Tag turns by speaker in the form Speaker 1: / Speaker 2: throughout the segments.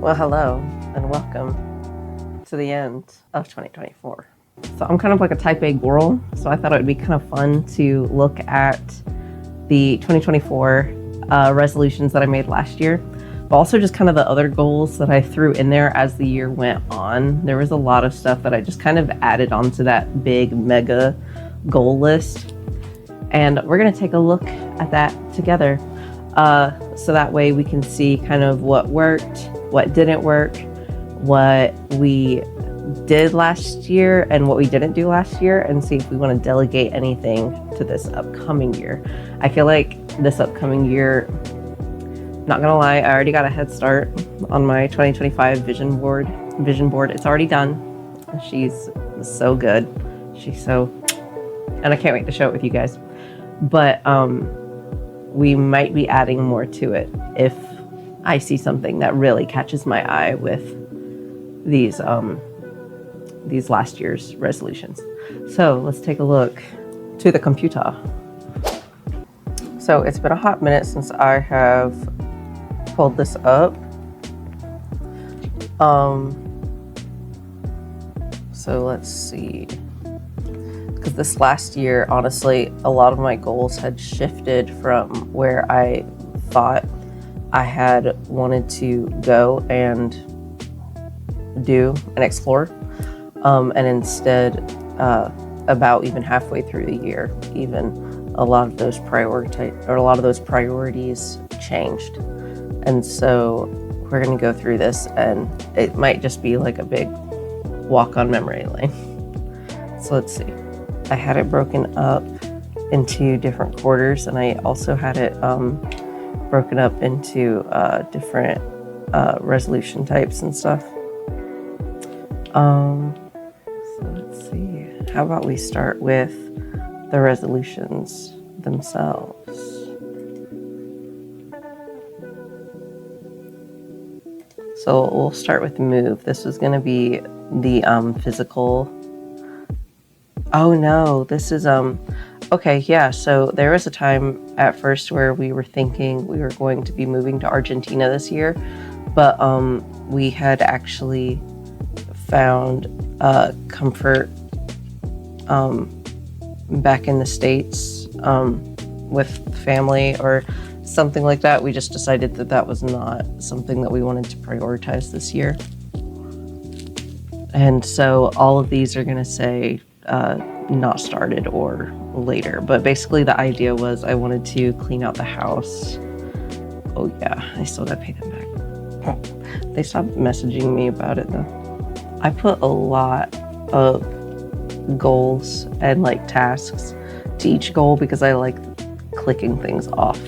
Speaker 1: Well, hello and welcome to the end of 2024. So I'm kind of like a type A girl, so I thought it would be kind of fun to look at the 2024 resolutions that I made last year, but also just kind of the other goals that I threw in there as the year went on. There was a lot of stuff that I just kind of added onto that big mega goal list, and we're going to take a look at that together. So that way we can see kind of what worked, what didn't work, what we did last year and what we didn't do last year, and see if we want to delegate anything to this upcoming year. I feel like this upcoming year, not gonna lie, I already got a head start on my 2025 vision board. It's already done. She's so good. And I can't wait to show it with you guys. But we might be adding more to it if I see something that really catches my eye with these last year's resolutions. So let's take a look to the computer. So it's been a hot minute since I have pulled this up. So let's see. Because this last year, honestly, a lot of my goals had shifted from where I thought I had wanted to go and do and explore. And instead, about even halfway through the year, even a lot of those priorities changed. And so we're going to go through this, and it might just be like a big walk on memory lane. So let's see. I had it broken up into different quarters, and I also had it broken up into different resolution types and stuff. So let's see. How about we start with the resolutions themselves? So we'll start with move. This is going to be the physical. Oh no, this is okay, yeah. So there was a time at first where we were thinking we were going to be moving to Argentina this year, but we had actually found comfort back in the States with family or something like that. We just decided that that was not something that we wanted to prioritize this year. And so all of these are going to say not started or later. But basically the idea was I wanted to clean out the house. Oh yeah, I still gotta pay them back. They stopped messaging me about it though. I put a lot of goals and like tasks to each goal because I like clicking things off.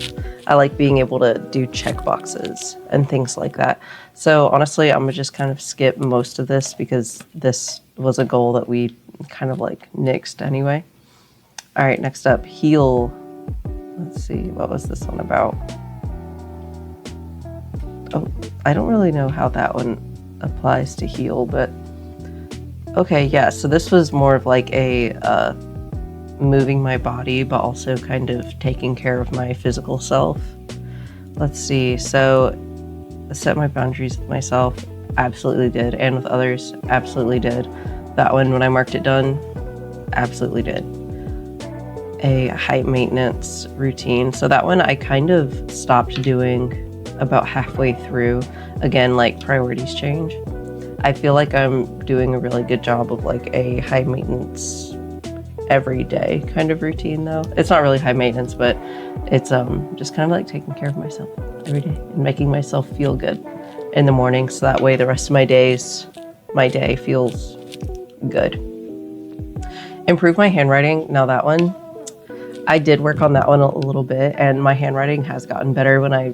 Speaker 1: I like being able to do check boxes and things like that. So honestly, I'm gonna just kind of skip most of this because this was a goal that we kind of like nixed anyway. All right, next up, heal. Let's see, what was this one about? Oh, I don't really know how that one applies to heal, but okay, yeah, so this was more of like a moving my body, but also kind of taking care of my physical self. Let's see, so set my boundaries with myself, absolutely did, and with others, absolutely did. That one, when I marked it done, absolutely did. A high maintenance routine. So that one I kind of stopped doing about halfway through. Again, like priorities change. I feel like I'm doing a really good job of like a high maintenance every day kind of routine though. It's not really high maintenance, but it's just kind of like taking care of myself every day and making myself feel good in the morning, so that way the rest of my day feels good. Improve my handwriting. Now that one, I did work on that one a little bit, and my handwriting has gotten better when I,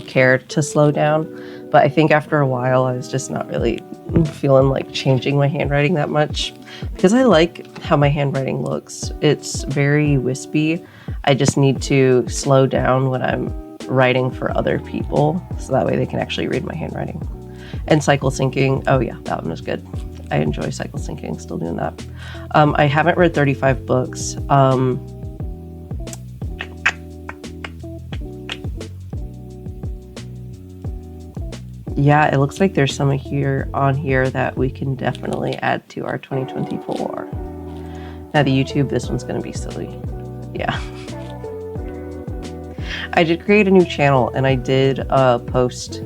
Speaker 1: cared to slow down. But I think after a while, I was just not really feeling like changing my handwriting that much because I like how my handwriting looks. It's very wispy. I just need to slow down when I'm writing for other people so that way they can actually read my handwriting. And cycle syncing. Oh yeah, that one was good. I enjoy cycle syncing, still doing that. I haven't read 35 books. Yeah, it looks like there's some here on here that we can definitely add to our 2024. Now the YouTube, this one's gonna be silly. Yeah. I did create a new channel and I did post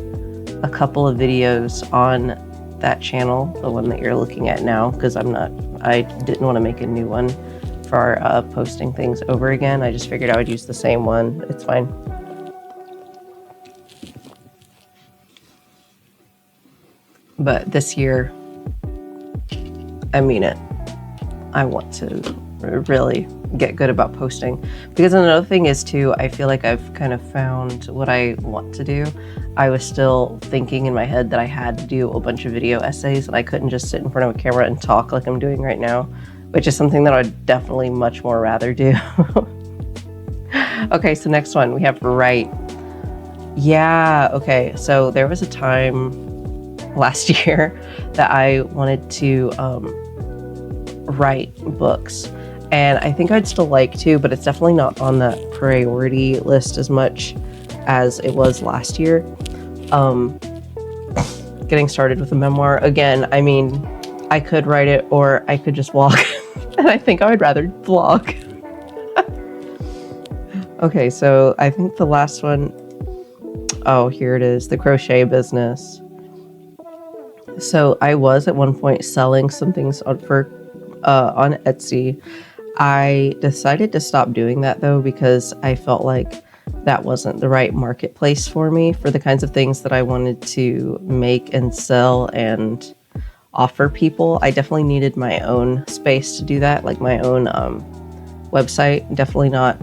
Speaker 1: a couple of videos on that channel, the one that you're looking at now, because I didn't want to make a new one for posting things over again. I just figured I would use the same one. It's fine. But this year, I mean it. I want to really get good about posting, because another thing is too, I feel like I've kind of found what I want to do. I was still thinking in my head that I had to do a bunch of video essays and I couldn't just sit in front of a camera and talk like I'm doing right now, which is something that I'd definitely much more rather do. Okay, so next one we have write. Yeah, okay, so there was a time last year that I wanted to write books, and I think I'd still like to, but it's definitely not on that priority list as much as it was last year. Getting started with a memoir again. I mean, I could write it or I could just vlog, and I think I would rather vlog. Okay, so I think the last one, oh, here it is, the crochet business. So I was at one point selling some things on Etsy. I decided to stop doing that though, because I felt like that wasn't the right marketplace for me for the kinds of things that I wanted to make and sell and offer people. I definitely needed my own space to do that, like my own website. Definitely not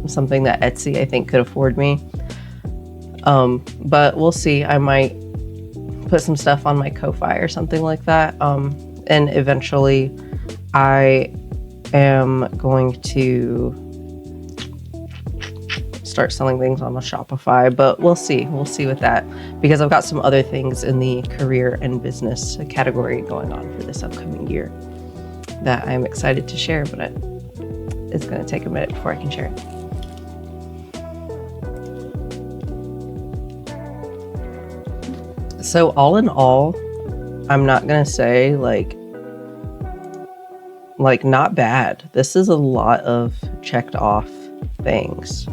Speaker 1: something that Etsy I think could afford me. But we'll see. I might put some stuff on my Ko-Fi or something like that. And eventually I am going to start selling things on a Shopify, but we'll see. We'll see with that, because I've got some other things in the career and business category going on for this upcoming year that I'm excited to share, but it's going to take a minute before I can share it. So all in all, I'm not going to say like not bad. This is a lot of checked off things.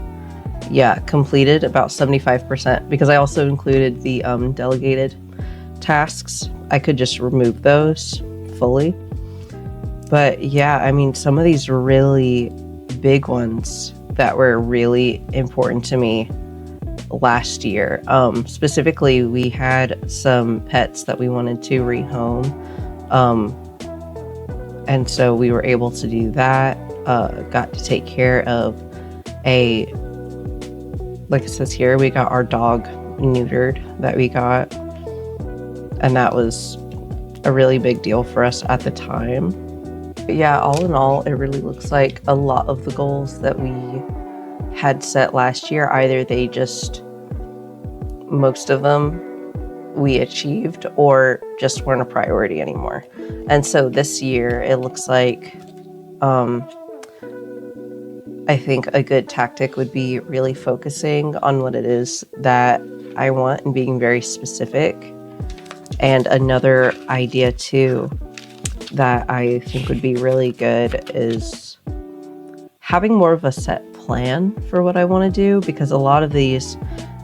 Speaker 1: Yeah, completed about 75%, because I also included the delegated tasks. I could just remove those fully. But yeah, I mean, some of these really big ones that were really important to me last year. Specifically, we had some pets that we wanted to rehome. And so we were able to do that. Got to take care of like it says here, we got our dog neutered that we got. And that was a really big deal for us at the time. But yeah, all in all, it really looks like a lot of the goals that we had set last year, either most of them we achieved or just weren't a priority anymore. And so this year it looks like I think a good tactic would be really focusing on what it is that I want and being very specific. And another idea too that I think would be really good is having more of a set plan for what I want to do, because a lot of these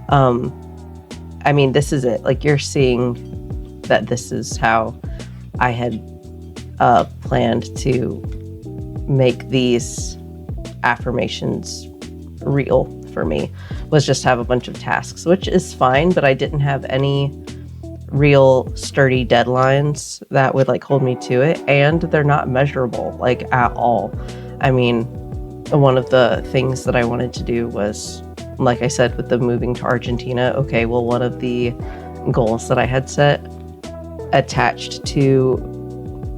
Speaker 1: I mean, this is it. Like, you're seeing that this is how I had planned to make these affirmations real for me, was just have a bunch of tasks, which is fine, but I didn't have any real sturdy deadlines that would like hold me to it, and they're not measurable like at all. I mean, one of the things that I wanted to do was, like I said, with the moving to Argentina, okay, well, one of the goals that I had set attached to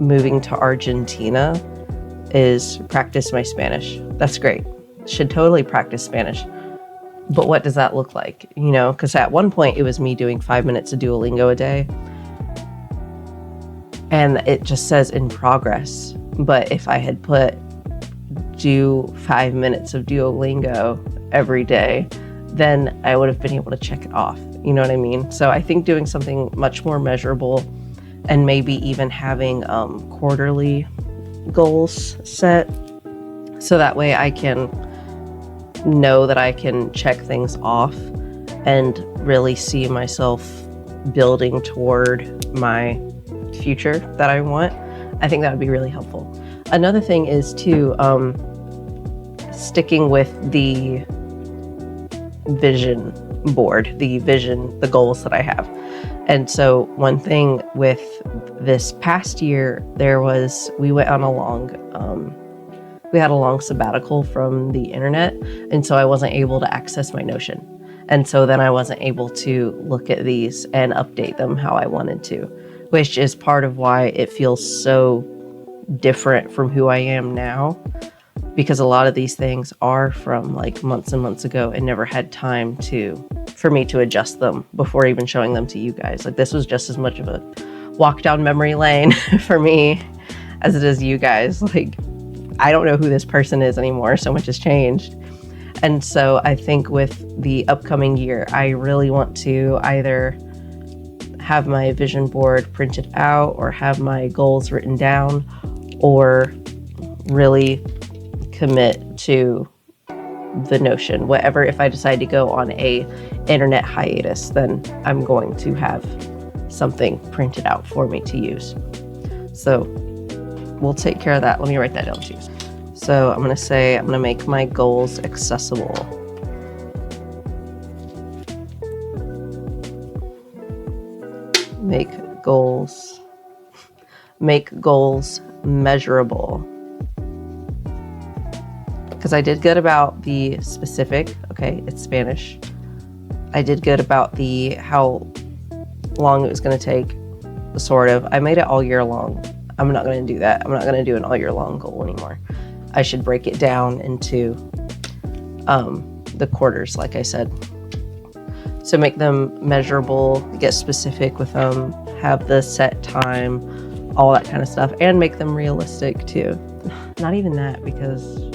Speaker 1: moving to Argentina is practice my Spanish. That's great. Should totally practice Spanish. But what does that look like? You know, because at one point it was me doing 5 minutes of Duolingo a day. And it just says in progress. But if I had put do 5 minutes of Duolingo every day, then I would have been able to check it off, You know what I mean? So I think doing something much more measurable, and maybe even having quarterly goals set, so that way I can know that I can check things off and really see myself building toward my future that I want. I think that would be really helpful. Another thing is to sticking with the vision board, the goals that I have. And so one thing with this past year, we went on we had a long sabbatical from the internet. And so I wasn't able to access my Notion. And so then I wasn't able to look at these and update them how I wanted to, which is part of why it feels so different from who I am now, because a lot of these things are from like months and months ago and never had time for me to adjust them before even showing them to you guys. Like, this was just as much of a walk down memory lane for me as it is you guys. Like, I don't know who this person is anymore. So much has changed. And so I think with the upcoming year, I really want to either have my vision board printed out or have my goals written down, or really commit to the Notion. Whatever, if I decide to go on a internet hiatus, then I'm going to have something printed out for me to use. So we'll take care of that. Let me write that down too. So I'm going to make my goals accessible. Make goals measurable. Because I did good about the specific. Okay, it's Spanish. I did good about the how long it was going to take, sort of. I made it all year long. I'm not going to do that. I'm not going to do an all year long goal anymore. I should break it down into the quarters, like I said. So make them measurable, get specific with them, have the set time, all that kind of stuff, and make them realistic too. Not even that, because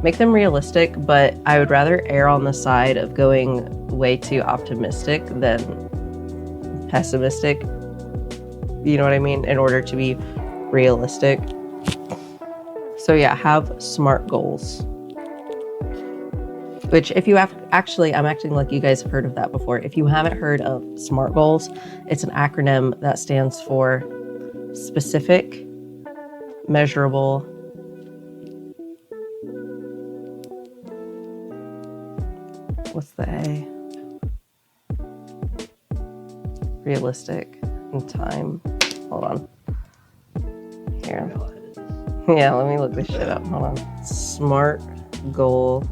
Speaker 1: make them realistic, but I would rather err on the side of going way too optimistic than pessimistic. You know what I mean? In order to be realistic. So yeah, have SMART goals. Which, if you have, I'm acting like you guys have heard of that before. If you haven't heard of SMART goals, it's an acronym that stands for specific, measurable, what's the A? Realistic, and time. Hold on. Here. Yeah, let me look this shit up. Hold on. SMART goal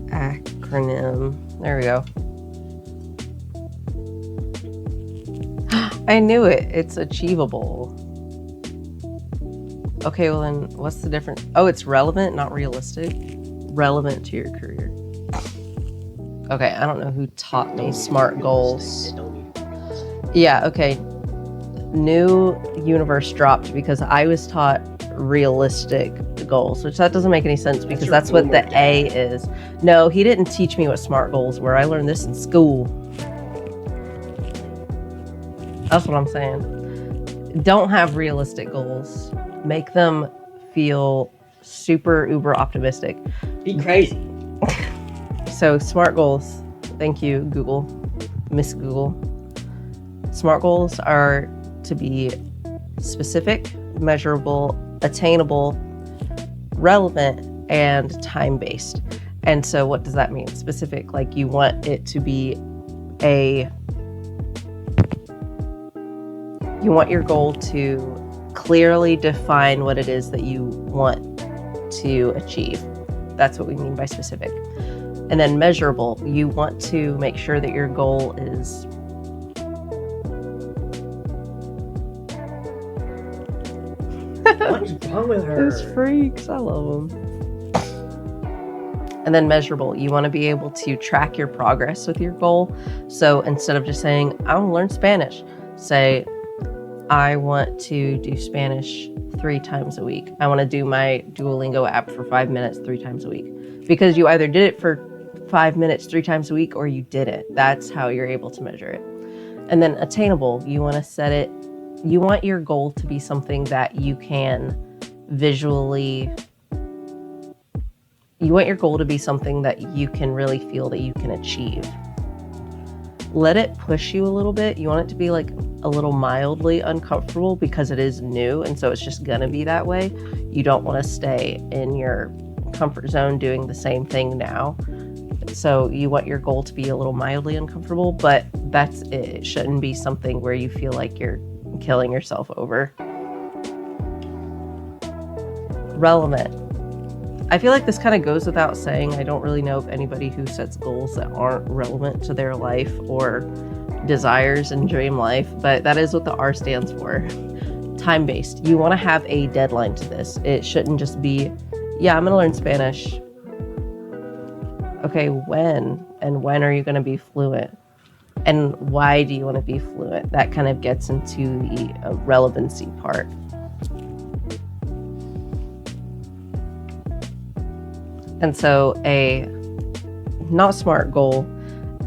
Speaker 1: acronym. There we go. I knew it. It's achievable. Okay, well then what's the difference? Oh, it's relevant, not realistic. Relevant to your career. Okay, I don't know who taught me SMART goals. Yeah, okay. New universe dropped because I was taught realistic goals, which that doesn't make any sense because that's what the A is. No, he didn't teach me what SMART goals were. I learned this in school. That's what I'm saying. Don't have realistic goals. Make them feel super uber optimistic.
Speaker 2: Be crazy.
Speaker 1: So SMART goals, thank you, Google, Miss Google. SMART goals are to be specific, measurable, attainable, relevant, and time-based. And so what does that mean? Specific, like you want it to be you want your goal to clearly define what it is that you want to achieve. That's what we mean by specific. And then measurable, you want to make sure that your goal is
Speaker 2: What's wrong with her?
Speaker 1: Those freaks, I love them. And then measurable, you want to be able to track your progress with your goal. So instead of just saying, I want to learn Spanish, say, I want to do Spanish 3 times a week. I want to do my Duolingo app for 5 minutes 3 times a week. Because you either did it for 5 minutes 3 times a week or you didn't. That's how you're able to measure it. And then attainable, you want to set it, you want your goal to be something that you can visually, you want your goal to be something that you can really feel that you can achieve. Let it push you a little bit. You want it to be like a little mildly uncomfortable because it is new, and so it's just gonna be that way. You don't want to stay in your comfort zone doing the same thing now. So you want your goal to be a little mildly uncomfortable, but that's it. It shouldn't be something where you feel like you're killing yourself over. Relevant. I feel like this kind of goes without saying. I don't really know of anybody who sets goals that aren't relevant to their life or desires and dream life, but that is what the R stands for. Time-based. You want to have a deadline to this. It shouldn't just be, yeah, I'm going to learn Spanish. Okay, when? And when are you going to be fluent? And why do you want to be fluent? That kind of gets into the relevancy part. And so a not smart goal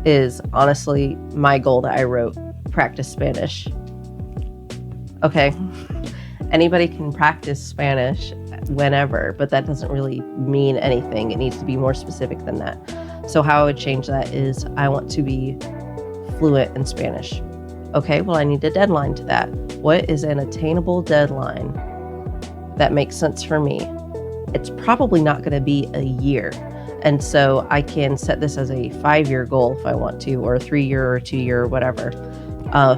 Speaker 1: is honestly my goal that I wrote, practice Spanish. Okay, anybody can practice Spanish whenever, but that doesn't really mean anything. It needs to be more specific than that. So how I would change that is I want to be fluent in Spanish. Okay, well, I need a deadline to that. What is an attainable deadline that makes sense for me? It's probably not going to be a year. And so I can set this as a 5-year goal if I want to, or a 3-year or 2-year or whatever.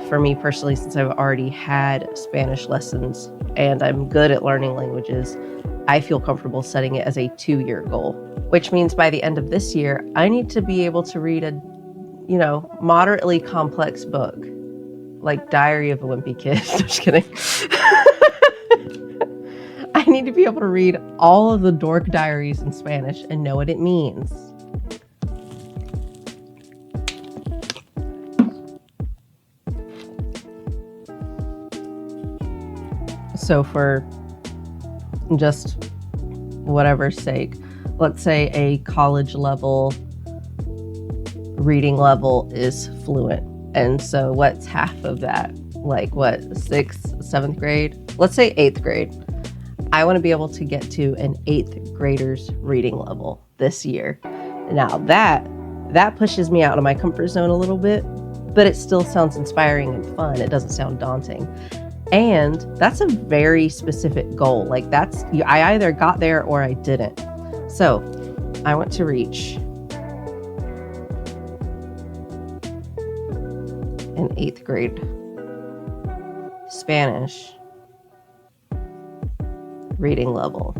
Speaker 1: For me personally, since I've already had Spanish lessons and I'm good at learning languages, I feel comfortable setting it as a 2-year goal, which means by the end of this year, I need to be able to read a, moderately complex book, like Diary of a Wimpy Kid. Just kidding. I need to be able to read all of the dork diaries in Spanish and know what it means. So for just whatever's sake, let's say a college level reading level is fluent. And so what's half of that? Like what, 6th, 7th grade? Let's say 8th grade. I want to be able to get to an 8th grader's reading level this year. Now that pushes me out of my comfort zone a little bit, but it still sounds inspiring and fun. It doesn't sound daunting. And that's a very specific goal. Like I either got there or I didn't. So I want to reach an 8th grade Spanish reading level.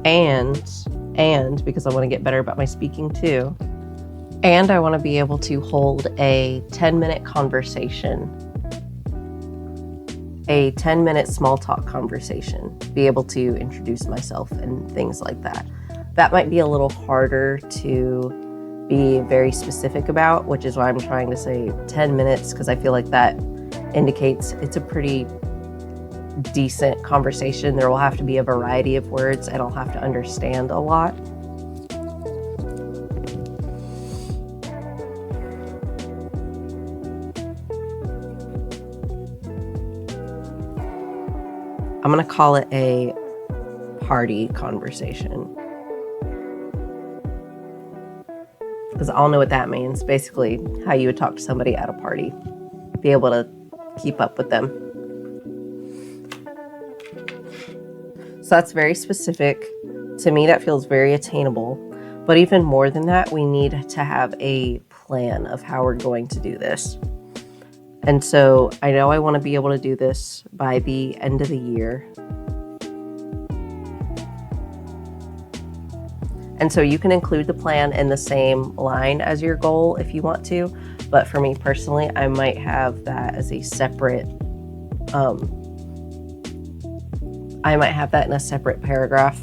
Speaker 1: And because I want to get better about my speaking too, and I want to be able to hold a 10-minute conversation, a 10-minute small talk conversation, be able to introduce myself and things like that. That might be a little harder to be very specific about, which is why I'm trying to say 10 minutes, because I feel like that indicates it's a pretty decent conversation. There will have to be a variety of words and I'll have to understand a lot. I'm going to call it a party conversation, because I'll know what that means. Basically, how you would talk to somebody at a party, be able to keep up with them. So that's very specific. To me, that feels very attainable. But even more than that, we need to have a plan of how we're going to do this. And so I know I want to be able to do this by the end of the year. And so you can include the plan in the same line as your goal if you want to. But for me personally, I might have that as a separate, I might have that in a separate paragraph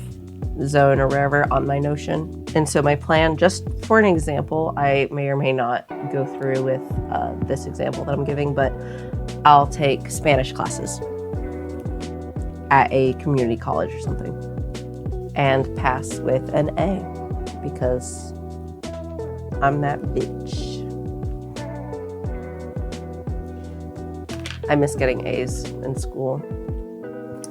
Speaker 1: zone or wherever on my Notion. And so my plan, just for an example, I may or may not go through with this example that I'm giving, but I'll take Spanish classes at a community college or something. and pass with an A because I'm that bitch. I miss getting A's in school.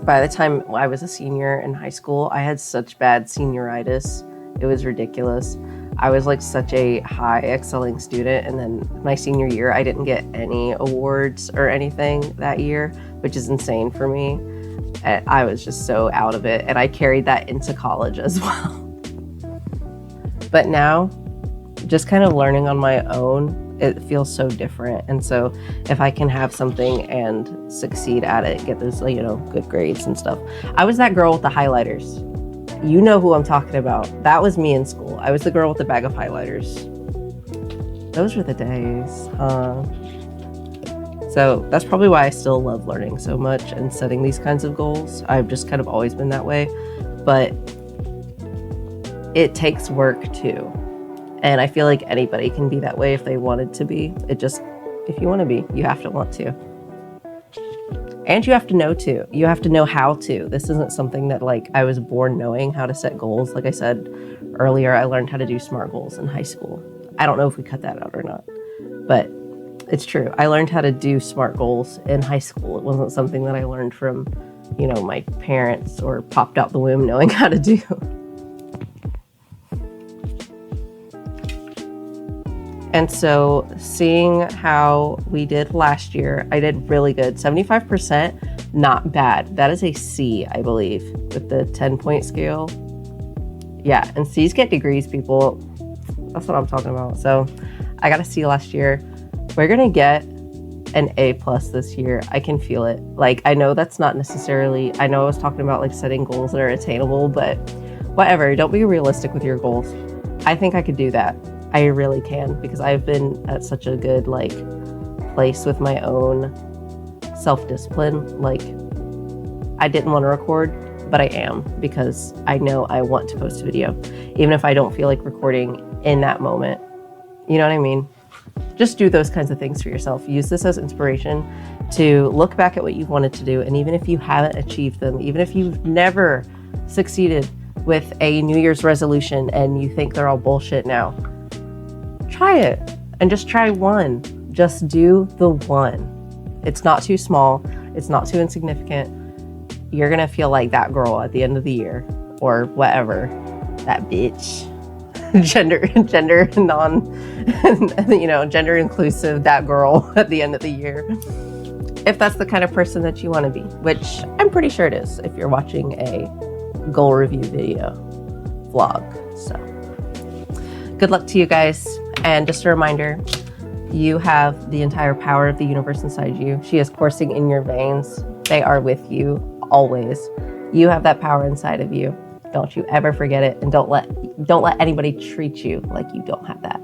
Speaker 1: By the time I was a senior in high school, I had such bad senioritis. It was ridiculous. I was like such a high excelling student, and then my senior year, I didn't get any awards or anything that year, which is insane for me. And I was just so out of it, and I carried that into college as well. But now, just kind of learning on my own, it feels so different. And so if I can have something and succeed at it, get those, you know, good grades and stuff. I was that girl with the highlighters. You know who I'm talking about. That was me in school. I was the girl with the bag of highlighters. Those were the days. So that's probably why I still love learning so much and setting these kinds of goals. I've just kind of always been that way, but it takes work too. And I feel like anybody can be that way if they wanted to be. If you want to be, you have to want to. And you have to know to. You have to know how to. This isn't something that like I was born knowing how to set goals. Like I said earlier, I learned how to do SMART goals in high school. I don't know if we cut that out or not, but it's true. I learned how to do SMART goals in high school. It wasn't something that I learned from, you know, my parents or popped out the womb knowing how to do. And so seeing how we did last year, I did really good. 75%, not bad. That is a C, I believe, with the 10-point scale. Yeah, and C's get degrees, people. That's what I'm talking about. So I got a C last year. We're gonna get an A+ this year. I can feel it. Like, I know that's not necessarily, I know I was talking about like setting goals that are attainable, but whatever, don't be realistic with your goals. I think I could do that. I really can, because I've been at such a good like place with my own self-discipline. Like, I didn't want to record, but I am, because I know I want to post a video, even if I don't feel like recording in that moment. You know what I mean? Just do those kinds of things for yourself. Use this as inspiration to look back at what you've wanted to do. And even if you haven't achieved them, even if you've never succeeded with a New Year's resolution and you think they're all bullshit now, try it and just try one. Just do the one. It's not too small. It's not too insignificant. You're going to feel like that girl at the end of the year, or whatever, that bitch, gender non, you know, gender inclusive, that girl at the end of the year. If that's the kind of person that you want to be, which I'm pretty sure it is if you're watching a goal review video vlog. So good luck to you guys. And just a reminder, you have the entire power of the universe inside you. She is coursing in your veins. They are with you always. You have that power inside of you. Don't you ever forget it, and don't let anybody treat you like you don't have that.